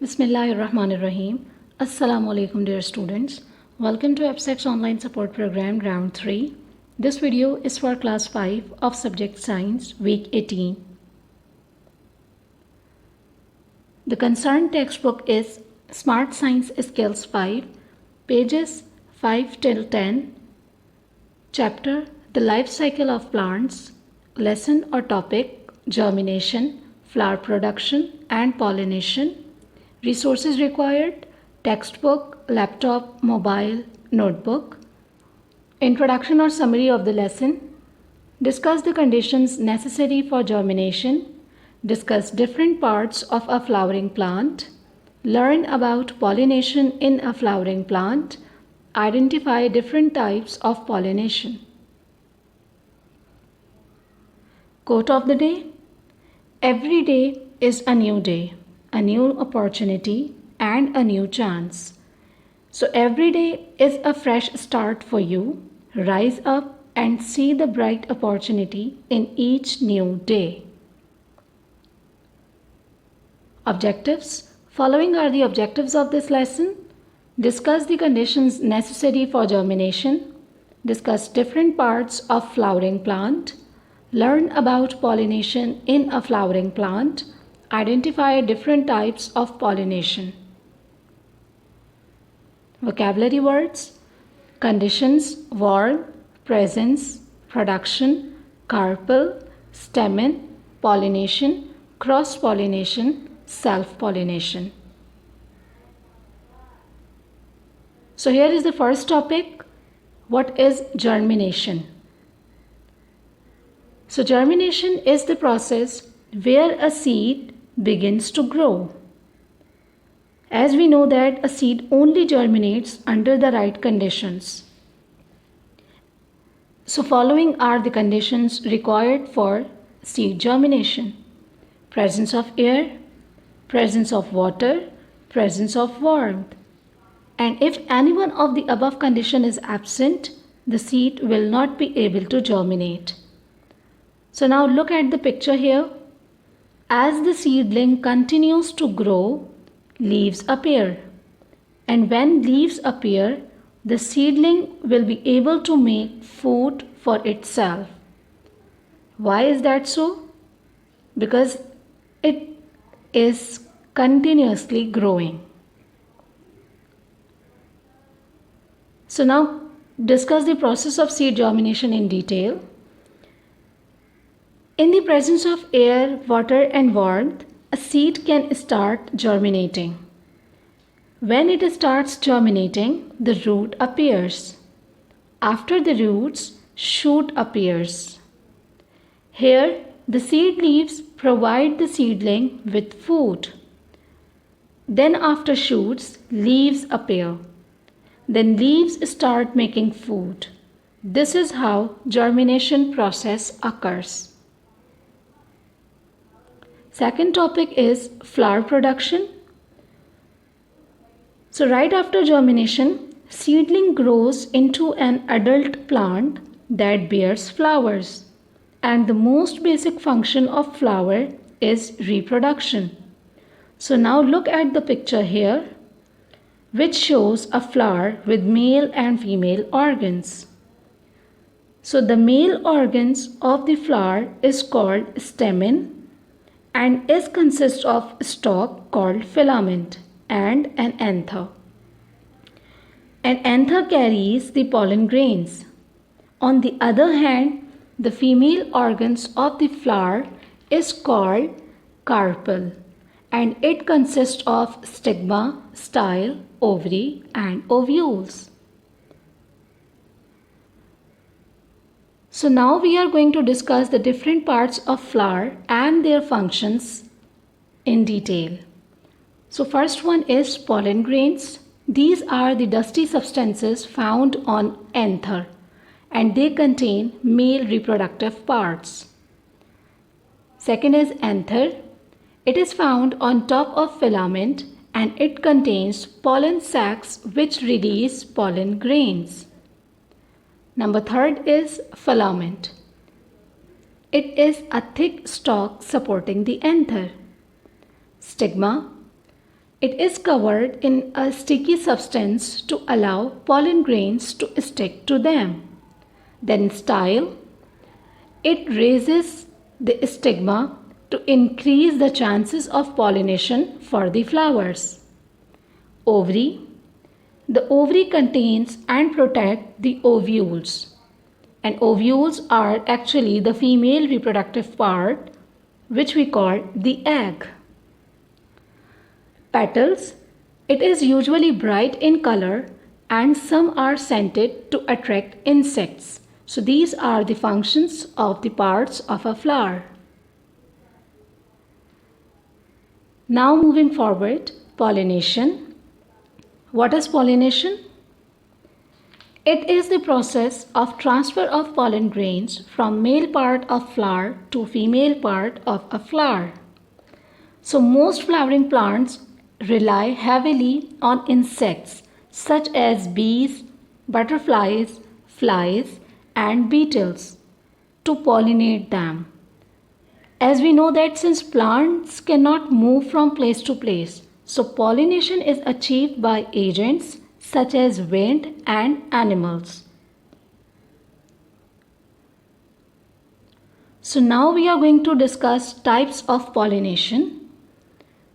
Bismillahirrahmanirrahim. Assalamu alaikum dear students. Welcome to AppSec's online support program round 3. This video is for class 5 of subject science week 18. The concerned textbook is Smart Science Skills 5, pages 5 till 10, chapter The Life Cycle of Plants, lesson or topic germination, flower production and pollination. Resources required: textbook, laptop, mobile, notebook. Introduction or summary of the lesson. Discuss the conditions necessary for germination. Discuss different parts of a flowering plant. Learn about pollination in a flowering plant. Identify different types of pollination. Quote of the day: every day is a new day, a new opportunity and a new chance. So every day is a fresh start for you. Rise up and see the bright opportunity in each new day. Objectives. Following are the objectives of this lesson. Discuss the conditions necessary for germination. Discuss different parts of flowering plant. Learn about pollination in a flowering plant. Identify different types of pollination. Vocabulary words: conditions, warm, presence, production, carpel, stamen, pollination, cross-pollination, self-pollination. So here is the first topic. What is germination? So germination is the process where a seed begins to grow. As we know that a seed only germinates under the right conditions. So following are the conditions required for seed germination: presence of air, presence of water, presence of warmth. And if any one of the above condition is absent, the seed will not be able to germinate. So now look at the picture here. As the seedling continues to grow, leaves appear. And when leaves appear, the seedling will be able to make food for itself. Why is that so? Because it is continuously growing. So now discuss the process of seed germination in detail. In the presence of air, water and warmth, a seed can start germinating. When it starts germinating, the root appears. After the roots, shoot appears. Here, the seed leaves provide the seedling with food. Then after shoots, leaves appear. Then leaves start making food. This is how germination process occurs. Second topic is flower production. So right after germination, seedling grows into an adult plant that bears flowers. And the most basic function of flower is reproduction. So now look at the picture here, which shows a flower with male and female organs. So the male organs of the flower is called stamen and is consist of stalk called filament and an anther. An anther carries the pollen grains. On the other hand, the female organs of the flower is called carpel and it consists of stigma, style, ovary and ovules. So now we are going to discuss the different parts of flower and their functions in detail. So first one is pollen grains. These are the dusty substances found on anther and they contain male reproductive parts. Second is anther. It is found on top of filament and it contains pollen sacs which release pollen grains. Number third is filament. It is a thick stalk supporting the anther. Stigma. It is covered in a sticky substance to allow pollen grains to stick to them. Then style, it raises the stigma to increase the chances of pollination for the flowers. Ovary, the ovary contains and protect the ovules. And ovules are actually the female reproductive part which we call the egg. Petals, it is usually bright in color and some are scented to attract insects. So these are the functions of the parts of a flower. Now moving forward, pollination. What is pollination? It is the process of transfer of pollen grains from male part of flower to female part of a flower. So most flowering plants rely heavily on insects such as bees, butterflies, flies and beetles to pollinate them. As we know that since plants cannot move from place to place, so pollination is achieved by agents such as wind and animals. So now we are going to discuss types of pollination.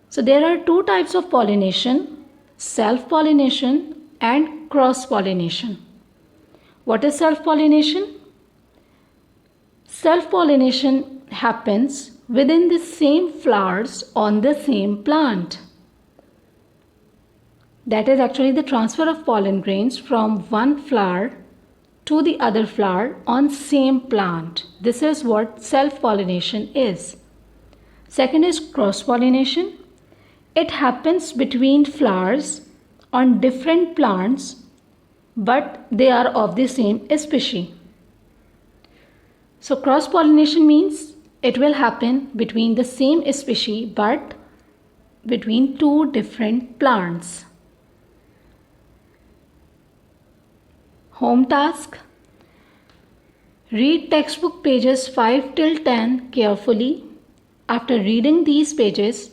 So there are two types of pollination, self-pollination and cross-pollination. What is self-pollination? Self-pollination happens within the same flowers on the same plant. That is actually the transfer of pollen grains from one flower to the other flower on same plant. This is what self-pollination is. Second is cross-pollination. It happens between flowers on different plants, but they are of the same species. So cross-pollination means it will happen between the same species but between two different plants. Home task. Read textbook pages 5 till 10 carefully. After reading these pages,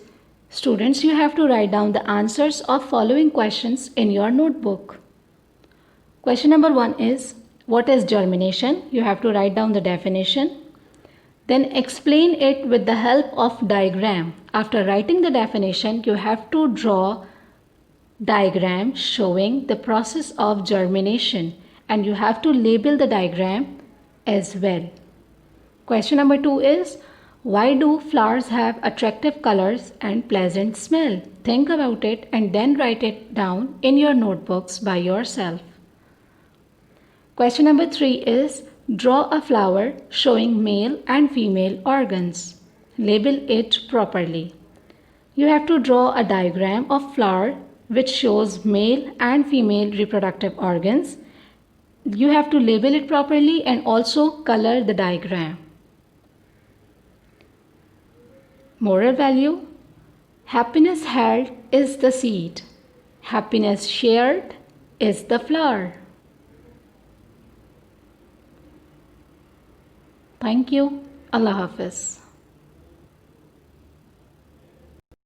students, you have to write down the answers of following questions in your notebook. Question number 1 is, what is germination? You have to write down the definition. Then explain it with the help of diagram. After writing the definition, you have to draw diagram showing the process of germination and you have to label the diagram as well. Question number 2 is, why do flowers have attractive colors and pleasant smell? Think about it and then write it down in your notebooks by yourself. Question number 3 is, draw a flower showing male and female organs. Label it properly. You have to draw a diagram of flower which shows male and female reproductive organs. You have to label it properly and also color the diagram. Moral value. Happiness held is the seed. Happiness shared is the flower. Thank you. Allah Hafiz.